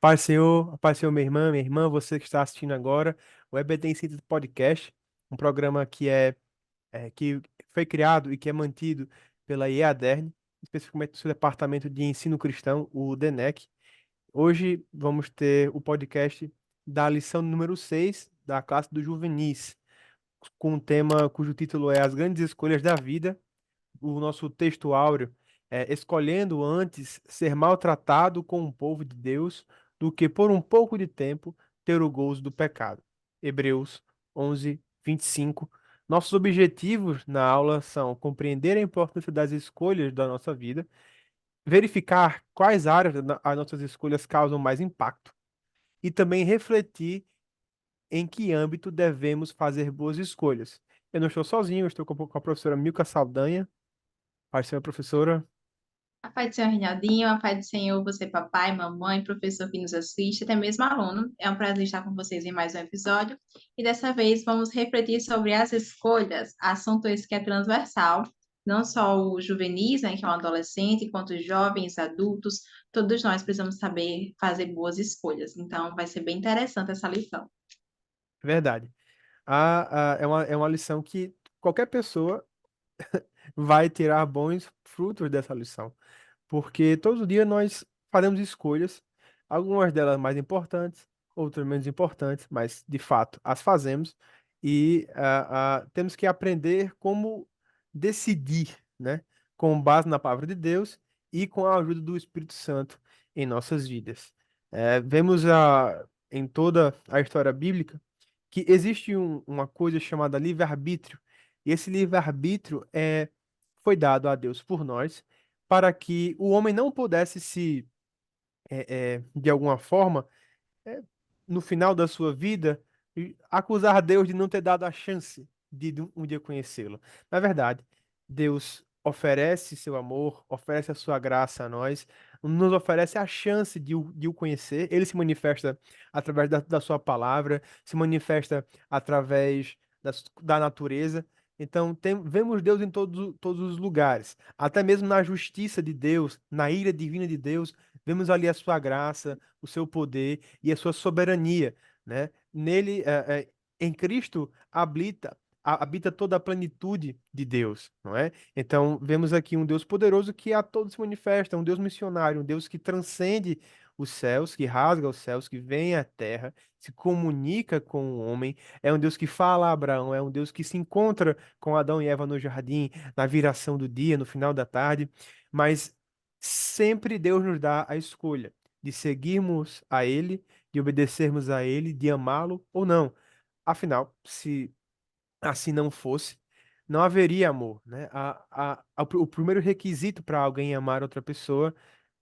Paz Senhor, minha irmã, você que está assistindo agora, o EBD Síntese Podcast, um programa que foi criado e que é mantido pela IEADERN, especificamente do seu departamento de ensino cristão, o DENEC. Hoje vamos ter o podcast da lição número 6 da classe dos juvenis, com um tema cujo título é As Grandes Escolhas da Vida. O nosso texto áureo é escolhendo antes ser maltratado com o povo de Deus do que por um pouco de tempo ter o gozo do pecado. Hebreus 11:25. Nossos objetivos na aula são compreender a importância das escolhas da nossa vida, verificar quais áreas as nossas escolhas causam mais impacto e também refletir em que âmbito devemos fazer boas escolhas. Eu não estou sozinho, eu estou com a professora Milka Saldanha. Pode ser a professora. A paz do Senhor, Reinaldinho, a paz do Senhor, você, papai, mamãe, professor que nos assiste, até mesmo aluno. É um prazer estar com vocês em mais um episódio. E dessa vez vamos refletir sobre as escolhas, assunto esse que é transversal, não só os juvenis, né, que é um adolescente, quanto os jovens, adultos, todos nós precisamos saber fazer boas escolhas. Então vai ser bem interessante essa lição. Verdade. É uma lição que qualquer pessoa vai tirar bons frutos dessa lição. Porque todo dia nós fazemos escolhas, algumas delas mais importantes, outras menos importantes, mas de fato as fazemos e temos que aprender como decidir, né? Com base na palavra de Deus e com a ajuda do Espírito Santo em nossas vidas. Vemos em toda a história bíblica que existe uma coisa chamada livre-arbítrio, e esse livre-arbítrio foi dado a Deus por nós para que o homem não pudesse de alguma forma, é, no final da sua vida, acusar Deus de não ter dado a chance de um dia conhecê-lo. Na verdade, Deus oferece seu amor, oferece a sua graça a nós, nos oferece a chance de o conhecer. Ele se manifesta através da sua palavra, se manifesta através da natureza. Então, vemos Deus em todos os lugares, até mesmo na justiça de Deus, na ira divina de Deus, vemos ali a sua graça, o seu poder e a sua soberania, né? Nele, em Cristo, habita toda a plenitude de Deus, não é? Então, vemos aqui um Deus poderoso que a todos se manifesta, um Deus missionário, um Deus que transcende os céus, que rasga os céus, que vem à terra, se comunica com o homem, é um Deus que fala a Abraão, é um Deus que se encontra com Adão e Eva no jardim, na viração do dia, no final da tarde, mas sempre Deus nos dá a escolha de seguirmos a Ele, de obedecermos a Ele, de amá-lo ou não. Afinal, se assim não fosse, não haveria amor, né? O primeiro requisito para alguém amar outra pessoa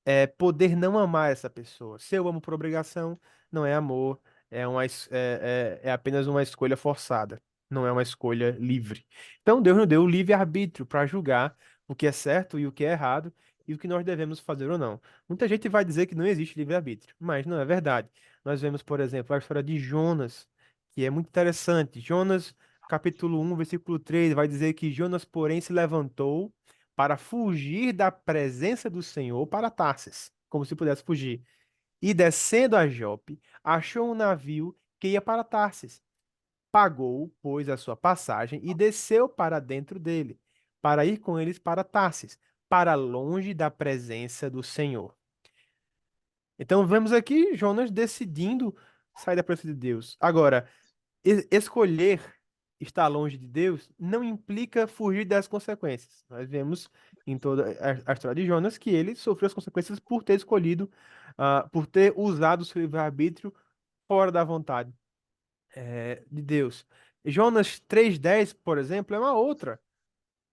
é poder não amar essa pessoa. Se eu amo por obrigação, não é amor, é apenas uma escolha forçada, não é uma escolha livre. Então Deus nos deu o livre-arbítrio para julgar o que é certo e o que é errado e o que nós devemos fazer ou não. Muita gente vai dizer que não existe livre-arbítrio, mas não é verdade. Nós vemos, por exemplo, a história de Jonas, que é muito interessante. Jonas, capítulo 1, versículo 3, vai dizer que Jonas, porém, se levantou para fugir da presença do Senhor para Tarsis, como se pudesse fugir. E descendo a Jope, achou um navio que ia para Tarsis. Pagou, pois, a sua passagem e desceu para dentro dele, para ir com eles para Tarsis, para longe da presença do Senhor. Então vemos aqui Jonas decidindo sair da presença de Deus. Agora, escolher estar longe de Deus não implica fugir das consequências. Nós vemos em toda a história de Jonas que ele sofreu as consequências por ter escolhido, por ter usado o seu livre-arbítrio fora da vontade, de Deus. Jonas 3:10, por exemplo, é uma outra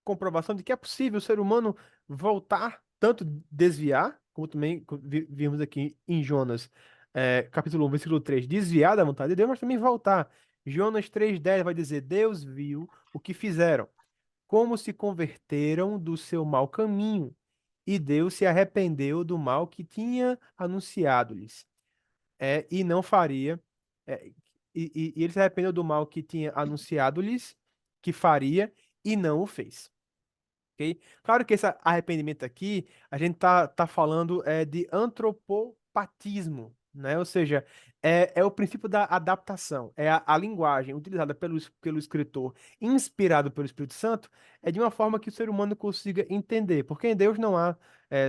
comprovação de que é possível o ser humano voltar, tanto desviar, como também vimos aqui em Jonas, capítulo 1, versículo 3, desviar da vontade de Deus, mas também voltar. Jonas 3:10 vai dizer: Deus viu o que fizeram, como se converteram do seu mau caminho, e Deus se arrependeu do mal que tinha anunciado-lhes, e não faria. é, e ele se arrependeu do mal que tinha anunciado-lhes que faria e não o fez. Ok? Claro que esse arrependimento aqui, a gente tá falando de antropopatismo, né? Ou seja, é o princípio da adaptação. É a linguagem utilizada pelo escritor, inspirado pelo Espírito Santo, é de uma forma que o ser humano consiga entender. Porque em Deus não há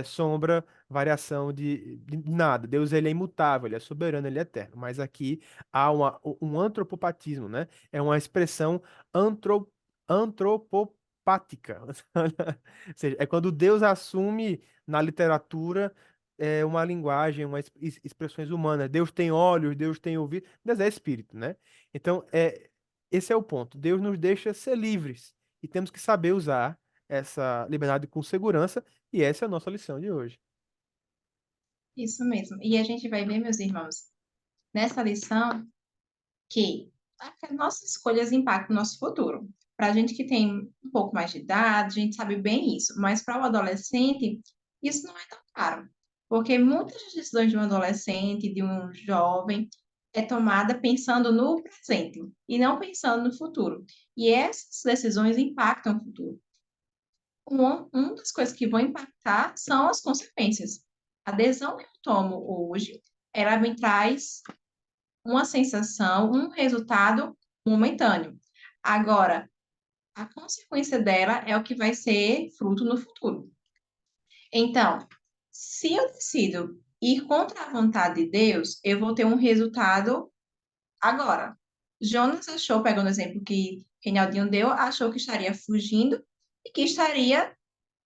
sombra, variação de nada. Deus ele é imutável, ele é soberano, ele é eterno. Mas aqui há um antropopatismo, né? É uma expressão antropopática. Ou seja, é quando Deus assume na literatura uma linguagem, expressões humanas. Deus tem olhos, Deus tem ouvido, Deus é espírito, né? Então, esse é o ponto. Deus nos deixa ser livres e temos que saber usar essa liberdade com segurança, e essa é a nossa lição de hoje. Isso mesmo. E a gente vai ver, meus irmãos, nessa lição que as nossas escolhas impactam o nosso futuro. Para a gente que tem um pouco mais de idade, a gente sabe bem isso, mas para o adolescente, isso não é tão claro, porque muitas das decisões de um adolescente, de um jovem, é tomada pensando no presente e não pensando no futuro. E essas decisões impactam o futuro. Uma das coisas que vão impactar são as consequências. A decisão que eu tomo hoje, ela me traz uma sensação, um resultado momentâneo. Agora, a consequência dela é o que vai ser fruto no futuro. Então, se eu decido ir contra a vontade de Deus, eu vou ter um resultado agora. Jonas achou, pegando o exemplo que Reinaldinho deu, achou que estaria fugindo e que estaria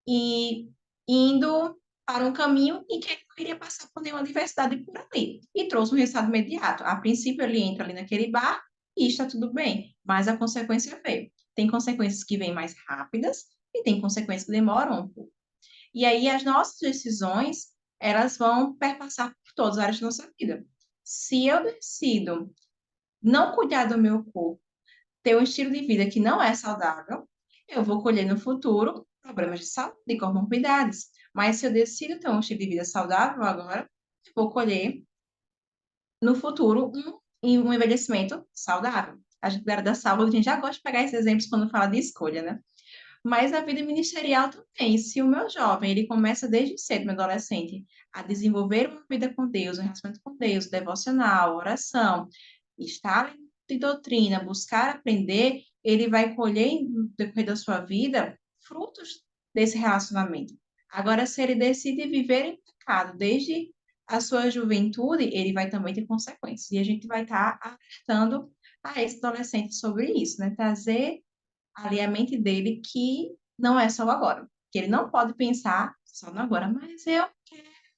indo para um caminho em que ele não iria passar por nenhuma adversidade por ali. E trouxe um resultado imediato. A princípio, ele entra ali naquele bar e está tudo bem, mas a consequência veio. Tem consequências que vêm mais rápidas e tem consequências que demoram um pouco. E aí, as nossas decisões, elas vão perpassar por todas as áreas da nossa vida. Se eu decido não cuidar do meu corpo, ter um estilo de vida que não é saudável, eu vou colher no futuro problemas de saúde e comorbidades. Mas se eu decido ter um estilo de vida saudável agora, eu vou colher no futuro um envelhecimento saudável. A gente da saúde, a gente já gosta de pegar esses exemplos quando fala de escolha, né? Mas na vida ministerial também, se o meu jovem, ele começa desde cedo, meu adolescente, a desenvolver uma vida com Deus, um relacionamento com Deus, devocional, oração, estar em doutrina, buscar aprender, ele vai colher no decorrer da sua vida frutos desse relacionamento. Agora, se ele decide viver em pecado desde a sua juventude, ele vai também ter consequências. E a gente vai estar alertando a esse adolescente sobre isso, né? Trazer ali a mente dele que não é só agora. Que ele não pode pensar só no agora, mas eu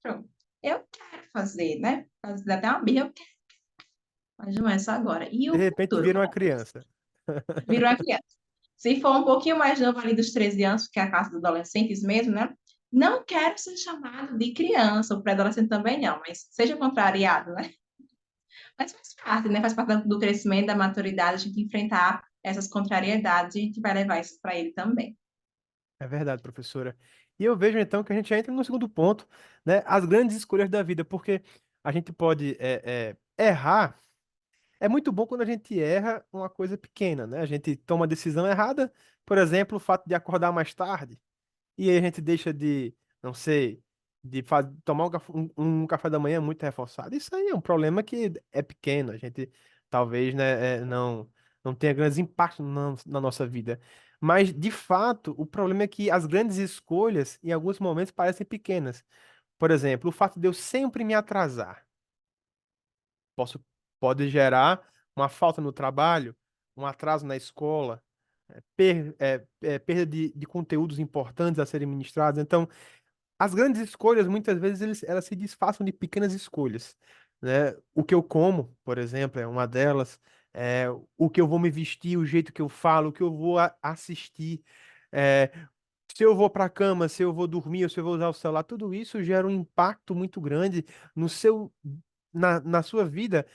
quero fazer, né? Fazer até uma birra, eu quero, mas não é só agora. E De o repente futuro, vira uma como criança. virou a criança. Se for um pouquinho mais novo ali dos 13 anos, que é a classe dos adolescentes mesmo, né? Não quero ser chamado de criança, ou pré-adolescente também não, mas seja contrariado, né? Mas faz parte, né? Faz parte do crescimento, da maturidade, a gente enfrentar essas contrariedades e a gente vai levar isso para ele também. É verdade, professora. E eu vejo então que a gente já entra no segundo ponto, né? As grandes escolhas da vida, porque a gente pode errar. É muito bom quando a gente erra uma coisa pequena, né? A gente toma a decisão errada, por exemplo, o fato de acordar mais tarde, e aí a gente deixa de, não sei, tomar um café da manhã muito reforçado. Isso aí é um problema que é pequeno, a gente talvez, né, não tenha grandes impactos na nossa vida. Mas, de fato, o problema é que as grandes escolhas, em alguns momentos, parecem pequenas. Por exemplo, o fato de eu sempre me atrasar posso, pode gerar uma falta no trabalho, um atraso na escola, perda de conteúdos importantes a serem ministrados. Então, as grandes escolhas, muitas vezes, elas se disfarçam de pequenas escolhas, né? O que eu como, por exemplo, é uma delas. O que eu vou me vestir, o jeito que eu falo, o que eu vou assistir. é, Se eu vou para a cama, se eu vou dormir, ou se eu vou usar o celular, tudo isso gera um impacto muito grande no seu, na sua vida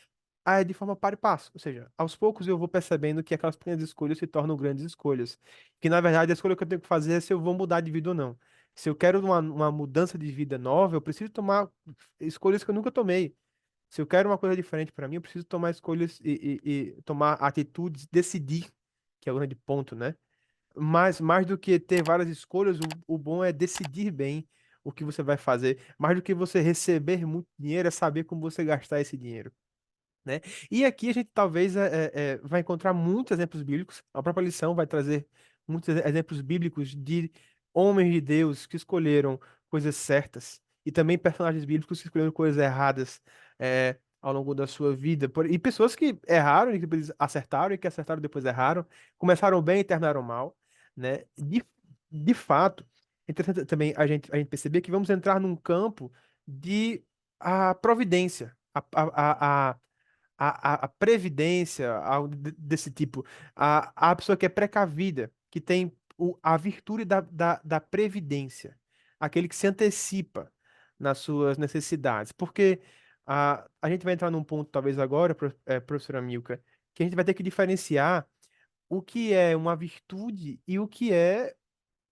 de forma par e passo. Ou seja, aos poucos eu vou percebendo que aquelas pequenas escolhas se tornam grandes escolhas. Que na verdade a escolha que eu tenho que fazer é se eu vou mudar de vida ou não. Se eu quero uma mudança de vida nova, eu preciso tomar escolhas que eu nunca tomei. Se eu quero uma coisa diferente para mim, eu preciso tomar escolhas e tomar atitudes, decidir, que é o grande ponto, né? Mas mais do que ter várias escolhas, o bom é decidir bem. o que você vai fazer. Mais do que você receber muito dinheiro, é saber como você gastar esse dinheiro, né? E aqui a gente talvez vai encontrar muitos exemplos bíblicos. A própria lição vai trazer muitos exemplos bíblicos de homens de Deus que escolheram coisas certas e também personagens bíblicos que escolheram coisas erradas ao longo da sua vida. E pessoas que erraram e que depois acertaram e que acertaram e depois erraram, começaram bem e terminaram mal, né? De fato, é interessante também a gente perceber que vamos entrar num campo de a providência. A previdência, algo desse tipo, a pessoa que é precavida, que tem a virtude da previdência, aquele que se antecipa nas suas necessidades. Porque a gente vai entrar num ponto, talvez agora, professora Milka, que a gente vai ter que diferenciar o que é uma virtude e o que é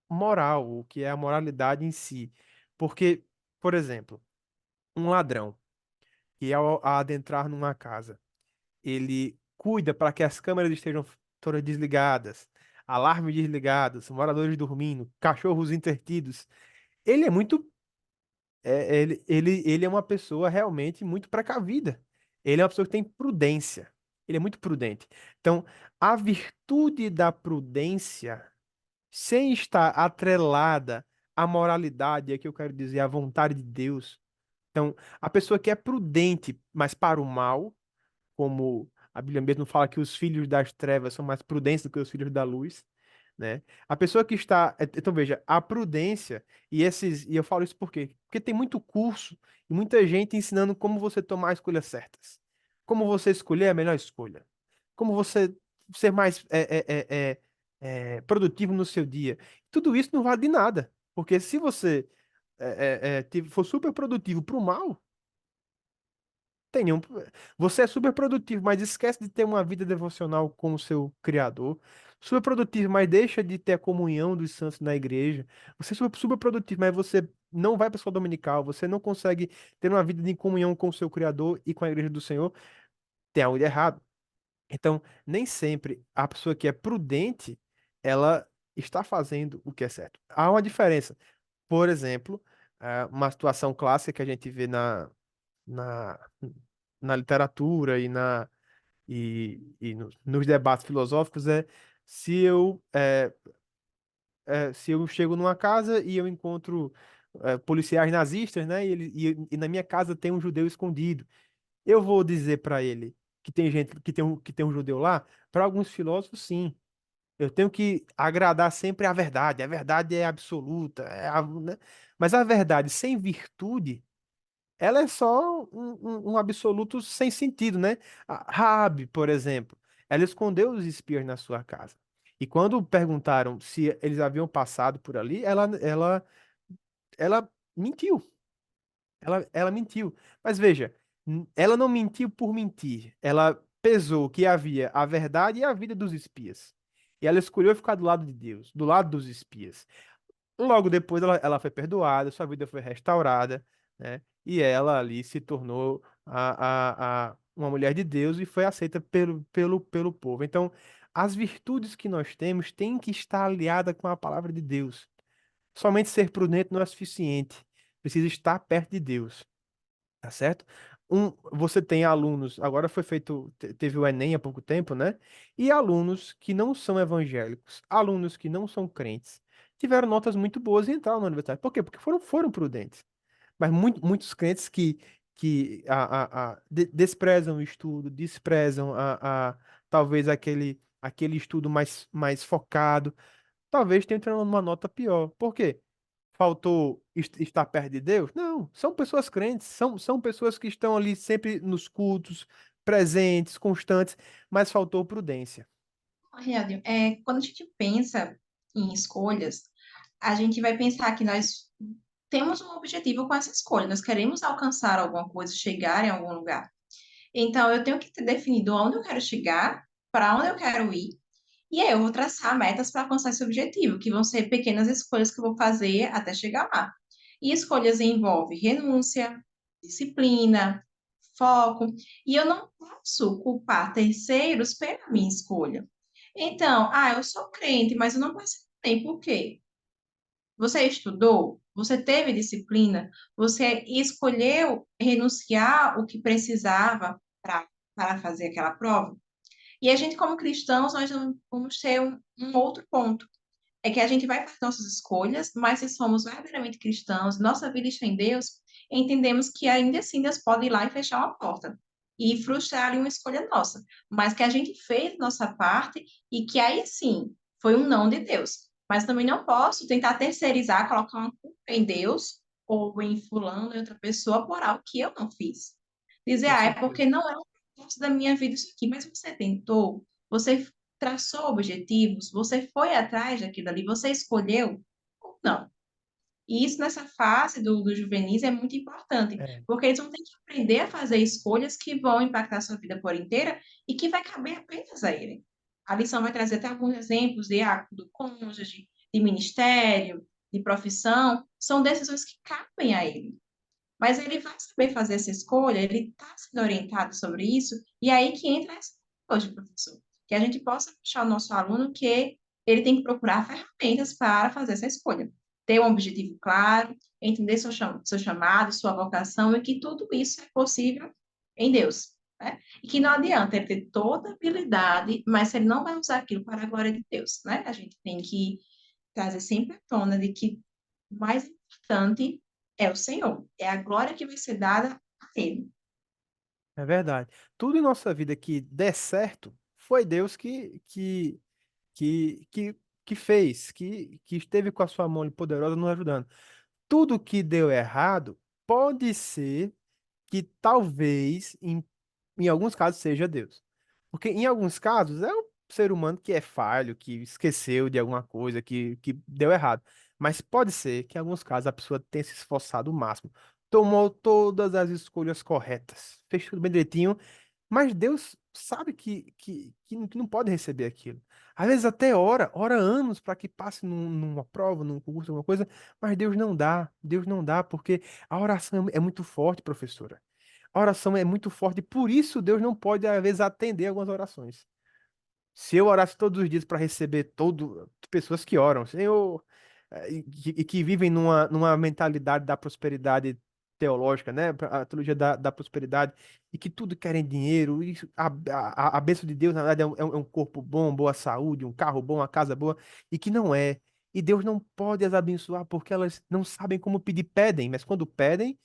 moral, o que é a moralidade em si. Porque, por exemplo, um ladrão que ao adentrar numa casa, ele cuida para que as câmeras estejam todas desligadas, alarmes desligados, moradores dormindo, cachorros entretidos. Ele é muito, ele é uma pessoa realmente muito precavida. Ele é uma pessoa que tem prudência. Ele é muito prudente. Então, a virtude da prudência, sem estar atrelada à moralidade, é que eu quero dizer, à vontade de Deus. Então, a pessoa que é prudente, mas para o mal, como a Bíblia mesmo fala que os filhos das trevas são mais prudentes do que os filhos da luz, né? A pessoa que está, então veja, a prudência e eu falo isso por quê? Porque tem muito curso e muita gente ensinando como você tomar escolhas certas, como você escolher a melhor escolha, como você ser mais produtivo no seu dia. Tudo isso não vale de nada, porque se você for super produtivo para o mal, tem nenhum. Você é super produtivo, mas esquece de ter uma vida devocional com o seu Criador. Super produtivo, mas deixa de ter a comunhão dos santos na igreja. Você é super produtivo, mas você não vai para a escola dominical. Você não consegue ter uma vida de comunhão com o seu Criador e com a igreja do Senhor. Tem algo de errado. Então, nem sempre a pessoa que é prudente, ela está fazendo o que é certo. Há uma diferença. Por exemplo, uma situação clássica que a gente vê na, na literatura e nos debates filosóficos é se eu, se eu chego numa casa e eu encontro policiais nazistas, né? E na minha casa tem um judeu escondido. Eu vou dizer para ele que tem gente que tem um judeu lá? Para alguns filósofos, sim. Eu tenho que agradar sempre a verdade. A verdade é absoluta, né? Mas a verdade sem virtude ela é só um absoluto sem sentido, né? A Raabe, por exemplo, ela escondeu os espias na sua casa. E quando perguntaram se eles haviam passado por ali, ela mentiu. Ela mentiu. Mas veja, ela não mentiu por mentir. Ela pesou que havia a verdade e a vida dos espias. E ela escolheu ficar do lado de Deus, do lado dos espias. Logo depois ela foi perdoada, sua vida foi restaurada, né? E ela ali se tornou uma mulher de Deus e foi aceita pelo povo. Então, as virtudes que nós temos têm que estar aliadas com a palavra de Deus. Somente ser prudente não é suficiente. Precisa estar perto de Deus. Tá certo? Você tem alunos, agora foi feito, teve o Enem há pouco tempo, né? E alunos que não são evangélicos, alunos que não são crentes, tiveram notas muito boas e entraram na universidade. Por quê? Porque foram prudentes. Mas muitos crentes que desprezam o estudo, desprezam talvez aquele estudo mais focado, talvez tenham entrado numa nota pior. Por quê? Faltou estar perto de Deus? Não, são pessoas crentes, são pessoas que estão ali sempre nos cultos, presentes, constantes, mas faltou prudência. Reinaldo, quando a gente pensa em escolhas, a gente vai pensar que nós temos um objetivo com essa escolha, nós queremos alcançar alguma coisa, chegar em algum lugar. Então, eu tenho que ter definido onde eu quero chegar, para onde eu quero ir, e aí eu vou traçar metas para alcançar esse objetivo, que vão ser pequenas escolhas que eu vou fazer até chegar lá. E escolhas envolvem renúncia, disciplina, foco, e eu não posso culpar terceiros pela minha escolha. Então, eu sou crente, mas eu não posso bem, por quê? Você estudou? Você teve disciplina? Você escolheu renunciar o que precisava para fazer aquela prova? E a gente, como cristãos, nós não vamos ter um outro ponto. É que a gente vai fazer nossas escolhas, mas se somos verdadeiramente cristãos, nossa vida está em Deus, entendemos que ainda assim Deus pode ir lá e fechar uma porta e frustrar ali uma escolha nossa, mas que a gente fez nossa parte e que aí sim foi um não de Deus. Mas também não posso tentar terceirizar, colocar uma culpa em Deus ou em fulano, em outra pessoa, por algo que eu não fiz. Dizer, Com é certeza. porque não é o propósito da minha vida isso aqui, mas você tentou, você traçou objetivos, você foi atrás daquilo ali, você escolheu ou não. E isso nessa fase do juvenis é muito importante, É, porque eles vão ter que aprender a fazer escolhas que vão impactar a sua vida por inteira e que vai caber apenas a ele. A lição vai trazer até alguns exemplos do cônjuge, de ministério, de profissão, são decisões que cabem a ele. Mas ele vai saber fazer essa escolha, ele está sendo orientado sobre isso, e aí que entra essa coisa de professor. Que a gente possa puxar o nosso aluno que ele tem que procurar ferramentas para fazer essa escolha. Ter um objetivo claro, entender seu chamado, sua vocação, e que tudo isso é possível em Deus. Né? E que não adianta ele ter toda a habilidade, mas se ele não vai usar aquilo para a glória de Deus. Né? A gente tem que trazer sempre à tona de que o mais importante é o Senhor, é a glória que vai ser dada a Ele. é verdade. Tudo em nossa vida que der certo foi Deus que, que, que fez, que esteve com a sua mão poderosa nos ajudando. Tudo que deu errado pode ser que talvez, em alguns casos, seja Deus. Porque em alguns casos é o ser humano que é falho, que esqueceu de alguma coisa, que deu errado. Mas pode ser que em alguns casos a pessoa tenha se esforçado o máximo, tomou todas as escolhas corretas, fez tudo bem direitinho, mas Deus sabe que não pode receber aquilo. Às vezes até ora anos para que passe numa prova, num concurso, alguma coisa, mas Deus não dá, porque a oração é muito forte, professora. A oração é muito forte, por isso Deus não pode, às vezes, atender algumas orações. Se eu orasse todos os dias para receber todo, pessoas que oram, Senhor, e que vivem numa mentalidade da prosperidade teológica, né? A teologia da prosperidade, e que tudo querem dinheiro, e a bênção de Deus, na verdade, é um corpo bom, boa saúde, um carro bom, uma casa boa, e que não é. E Deus não pode as abençoar porque elas não sabem como pedir, pedem, mas quando pedem,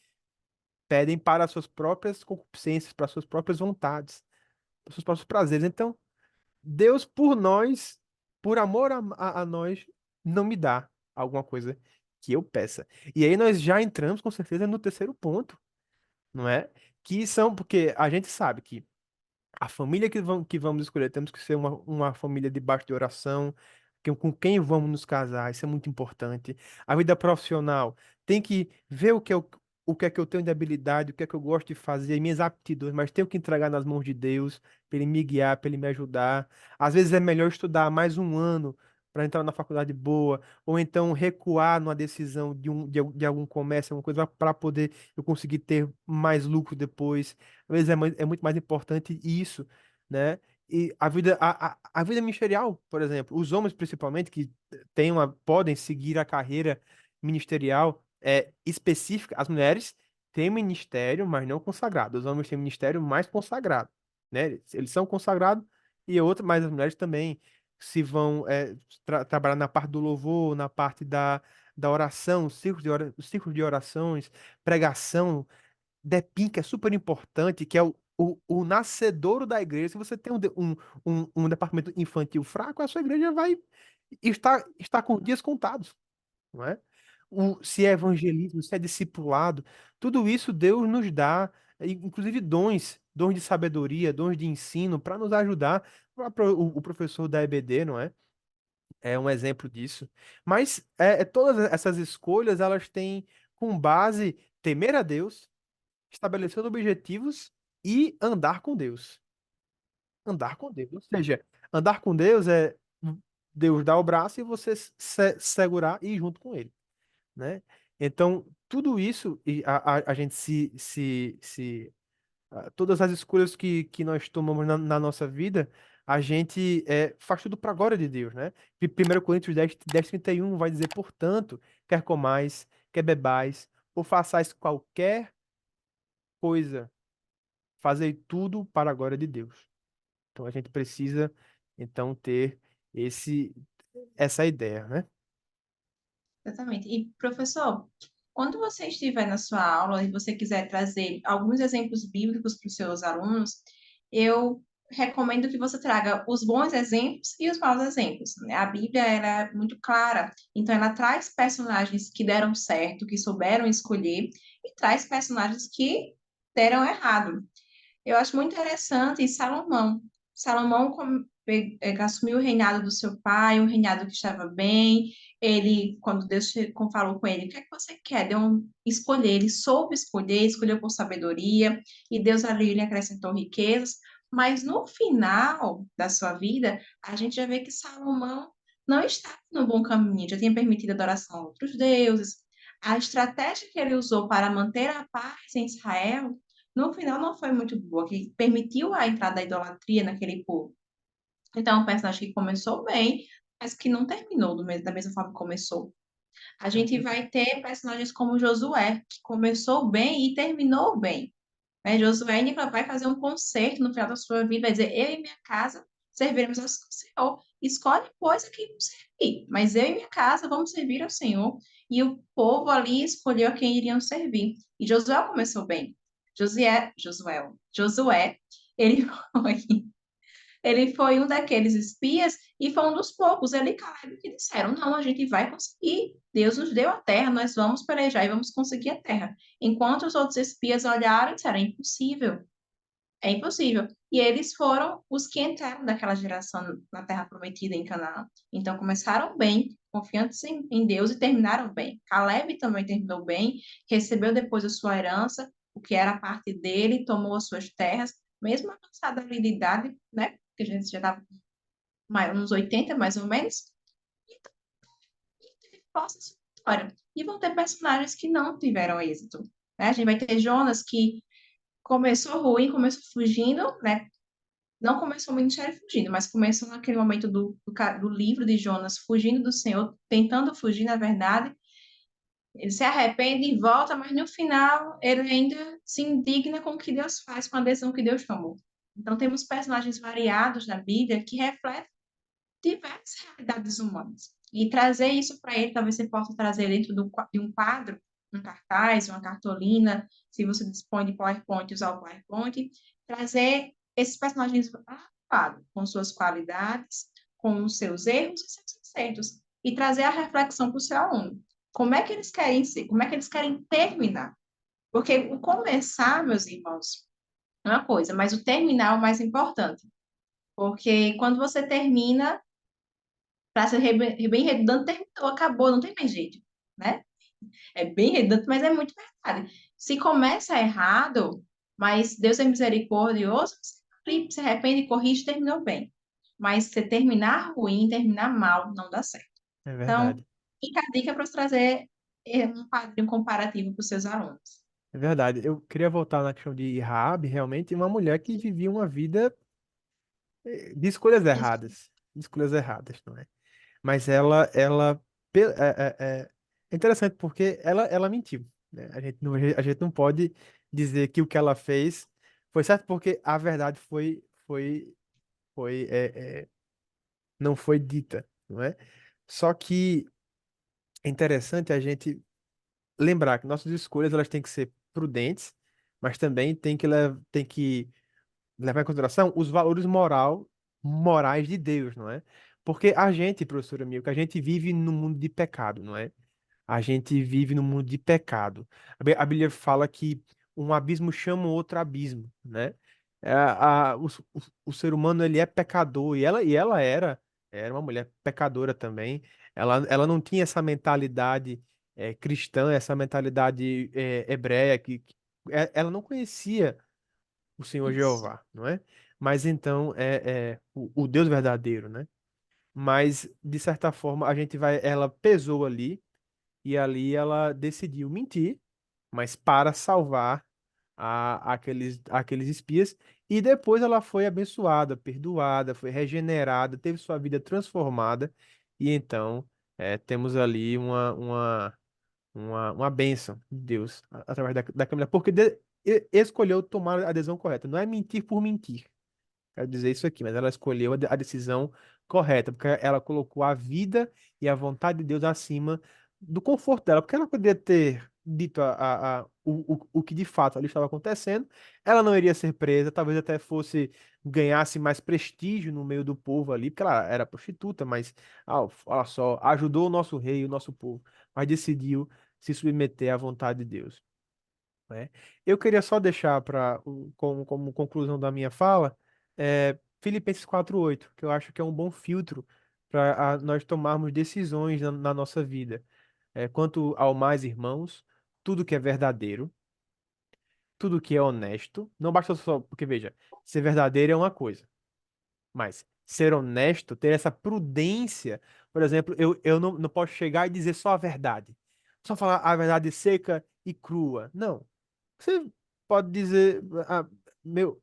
pedem para as suas próprias concupiscências, para as suas próprias vontades, para os seus próprios prazeres. Então, Deus por nós, por amor a nós, não me dá alguma coisa que eu peça. E aí nós já entramos com certeza no terceiro ponto, não é? Que são, porque a gente sabe que a família que vamos escolher, temos que ser uma família debaixo de oração, com quem vamos nos casar, isso é muito importante. A vida profissional tem que ver o que é que eu tenho de habilidade, o que é que eu gosto de fazer, minhas aptidões, mas tenho que entregar nas mãos de Deus, para Ele me guiar, para Ele me ajudar. Às vezes é melhor estudar mais um ano para entrar na faculdade boa, ou então recuar numa decisão de algum comércio, alguma coisa, para poder eu conseguir ter mais lucro depois. Às vezes é muito mais importante isso, né? E a vida ministerial, por exemplo, os homens principalmente que podem seguir a carreira ministerial específica, as mulheres têm ministério, mas não consagrado. Os homens têm ministério mais consagrado, né? Eles são consagrados e outro, mas as mulheres também se vão trabalhar na parte do louvor, na parte da oração, os círculos de orações, pregação. DEPIN, que é super importante, que é o nascedouro da igreja. Se você tem um departamento infantil fraco, a sua igreja vai estar com dias contados, não é? Se é evangelismo, se é discipulado, tudo isso Deus nos dá, inclusive dons de sabedoria, dons de ensino, para nos ajudar. O professor da EBD, não é? É um exemplo disso. Mas todas essas escolhas, elas têm com base temer a Deus, estabelecendo objetivos e andar com Deus. Andar com Deus. Ou seja, andar com Deus é Deus dar o braço e você segurar e ir junto com Ele, né? Então, tudo isso, e a gente todas as escolhas que nós tomamos na nossa vida, a gente faz tudo para a glória de Deus, né? E 1 Coríntios 10:31 vai dizer, portanto, quer comais, quer bebais, ou façais qualquer coisa, fazei tudo para a glória de Deus. Então a gente precisa, então, ter esse, essa ideia, né? Exatamente. E, professor, quando você estiver na sua aula e você quiser trazer alguns exemplos bíblicos para os seus alunos, eu recomendo que você traga os bons exemplos e os maus exemplos, né? A Bíblia ela é muito clara, então ela traz personagens que deram certo, que souberam escolher, e traz personagens que deram errado. Eu acho muito interessante Salomão. Salomão assumiu o reinado do seu pai, um reinado que estava bem. Ele, quando falou com ele, o que é que você quer? Escolher. Ele soube escolher, escolheu por sabedoria, e Deus ali lhe acrescentou riquezas. Mas no final da sua vida, a gente já vê que Salomão não estava no bom caminho, já tinha permitido adoração a outros deuses. A estratégia que ele usou para manter a paz em Israel no final não foi muito boa, que permitiu a entrada da idolatria naquele povo. Então, é um personagem que começou bem, mas que não terminou da mesma forma que começou. A gente vai ter personagens como Josué, que começou bem e terminou bem. Né? Josué ainda vai fazer um concerto no final da sua vida, vai dizer, eu e minha casa serviremos ao Senhor. Escolhe, pois, a quem vamos servir. Mas eu e minha casa vamos servir ao Senhor. E o povo ali escolheu a quem iriam servir. E Josué começou bem. Josué, ele foi, ele foi um daqueles espias e foi um dos poucos, ele e Caleb, que disseram, não, a gente vai conseguir. Deus nos deu a terra, nós vamos pelejar e vamos conseguir a terra. Enquanto os outros espias olharam e disseram, é impossível. É impossível. E eles foram os que entraram daquela geração na Terra Prometida em Canaã. Então começaram bem, confiantes em Deus e terminaram bem. Caleb também terminou bem, recebeu depois a sua herança, o que era parte dele, tomou as suas terras, mesmo avançada ali de idade, né? Porque a gente já estava uns 80 mais ou menos, e teve posse da sua vitória. E vão ter personagens que não tiveram êxito. Né? A gente vai ter Jonas que começou ruim, começou fugindo, né? Não começou o ministério fugindo, mas começou naquele momento do livro de Jonas, fugindo do Senhor, tentando fugir, na verdade. Ele se arrepende e volta, mas no final ele ainda se indigna com o que Deus faz, com a decisão que Deus tomou. Então temos personagens variados na Bíblia que refletem diversas realidades humanas. E trazer isso para ele, talvez você possa trazer dentro de um quadro, um cartaz, uma cartolina, se você dispõe de PowerPoint, usar o PowerPoint, trazer esses personagens quadro, com suas qualidades, com os seus erros e seus acertos, e trazer a reflexão para o seu aluno. Como é que eles querem ser? Como é que eles querem terminar? Porque o começar, meus irmãos, é uma coisa, mas o terminar é o mais importante. Porque quando você termina, para ser bem redundante, terminou, acabou, não tem mais jeito, né? É bem redundante, mas é muito verdade. Se começa errado, mas Deus é misericordioso, você se arrepende, corrige, terminou bem. Mas se terminar ruim, terminar mal, não dá certo. É Então, verdade. fica a dica para trazer um padrão comparativo para os seus alunos. É verdade. Eu queria voltar na questão de Raabe, realmente, uma mulher que vivia uma vida de escolhas Isso. erradas. De escolhas erradas, não é? Mas é interessante porque ela mentiu, né? A gente não pode dizer que o que ela fez foi certo porque a verdade não foi dita, não é? Só que é interessante a gente lembrar que nossas escolhas elas têm que ser prudentes, mas também tem que levar em consideração os valores morais de Deus, não é? Porque a gente, professora Milka, a gente vive num mundo de pecado, não é? A gente vive num mundo de pecado. A Bíblia fala que um abismo chama outro abismo, né? O ser humano, ele é pecador, e ela era uma mulher pecadora também. Ela não tinha essa mentalidade cristã, essa mentalidade hebreia, ela não conhecia o Senhor Isso. Jeová, não é? Mas então o Deus verdadeiro, né? Mas de certa forma ela pesou ali e ali ela decidiu mentir, mas para salvar aqueles espias, e depois ela foi abençoada, perdoada, foi regenerada, teve sua vida transformada, e então temos ali uma bênção de Deus através daquela mulher, porque escolheu tomar a decisão correta. Não é mentir por mentir, quero dizer isso aqui, mas ela escolheu a decisão correta, porque ela colocou a vida e a vontade de Deus acima do conforto dela, porque ela poderia ter dito o que de fato ali estava acontecendo, ela não iria ser presa, talvez até fosse ganhasse mais prestígio no meio do povo ali, porque ela era prostituta, mas olha só, ajudou o nosso rei, o nosso povo, mas decidiu se submeter à vontade de Deus, né? Eu queria só deixar como conclusão da minha fala, Filipenses 4:8, que eu acho que é um bom filtro para nós tomarmos decisões na nossa vida. Quanto ao mais, irmãos, tudo que é verdadeiro, tudo que é honesto, não basta só, porque veja, ser verdadeiro é uma coisa. Mas ser honesto, ter essa prudência, por exemplo, eu não posso chegar e dizer só a verdade. Só falar a verdade seca e crua. Não. Você pode dizer,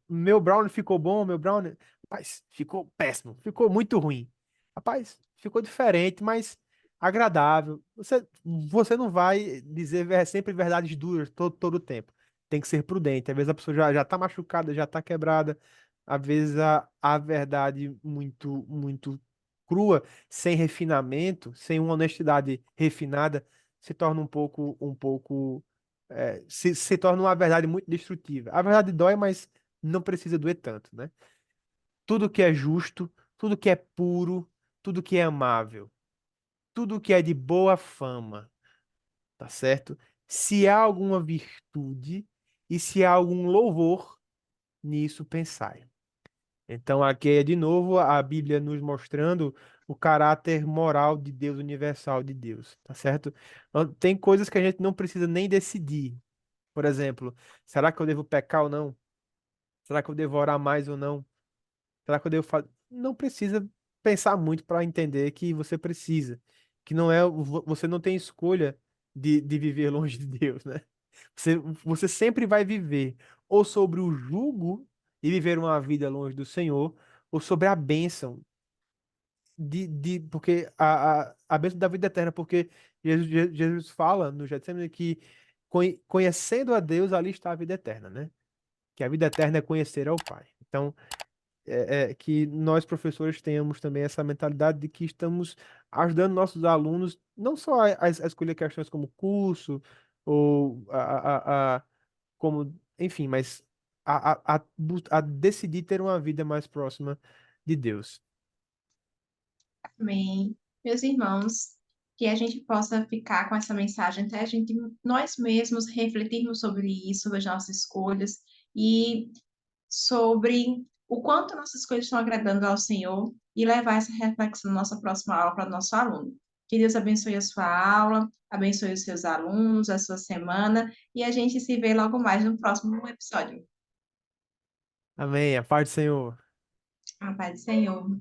meu brownie ficou bom, meu brownie. Rapaz, ficou péssimo, ficou muito ruim. Rapaz, ficou diferente, mas agradável. Você não vai dizer sempre verdades duras todo o tempo. Tem que ser prudente. Às vezes a pessoa já tá machucada, já tá quebrada. Às vezes a verdade muito crua, sem refinamento, sem uma honestidade refinada, se torna um pouco se torna uma verdade muito destrutiva. A verdade dói, mas não precisa doer tanto, né? Tudo que é justo, tudo que é puro, tudo que é amável, tudo que é de boa fama, tá certo? Se há alguma virtude e se há algum louvor, nisso pensai. Então, aqui é de novo a Bíblia nos mostrando o caráter moral de Deus, universal de Deus, tá certo? Tem coisas que a gente não precisa nem decidir. Por exemplo, será que eu devo pecar ou não? Será que eu devo orar mais ou não? Será que eu devo fazer? Não precisa pensar muito para entender que você precisa, que não é, você não tem escolha de viver longe de Deus, né? Você sempre vai viver ou sobre o jugo e viver uma vida longe do Senhor, ou sobre a bênção porque a bênção da vida eterna, porque Jesus fala no Getsemane que conhecendo a Deus, ali está a vida eterna, né? Que a vida eterna é conhecer ao Pai. Então, que nós, professores, tenhamos também essa mentalidade de que estamos ajudando nossos alunos, não só a escolher questões como curso, ou como, enfim, mas a decidir ter uma vida mais próxima de Deus. Amém. Meus irmãos, que a gente possa ficar com essa mensagem até a gente, nós mesmos, refletirmos sobre isso, sobre as nossas escolhas e sobre o quanto nossas escolhas estão agradando ao Senhor e levar essa reflexão na nossa próxima aula para o nosso aluno. Que Deus abençoe a sua aula, abençoe os seus alunos, a sua semana e a gente se vê logo mais no próximo episódio. Amém. A paz do Senhor. A paz do Senhor.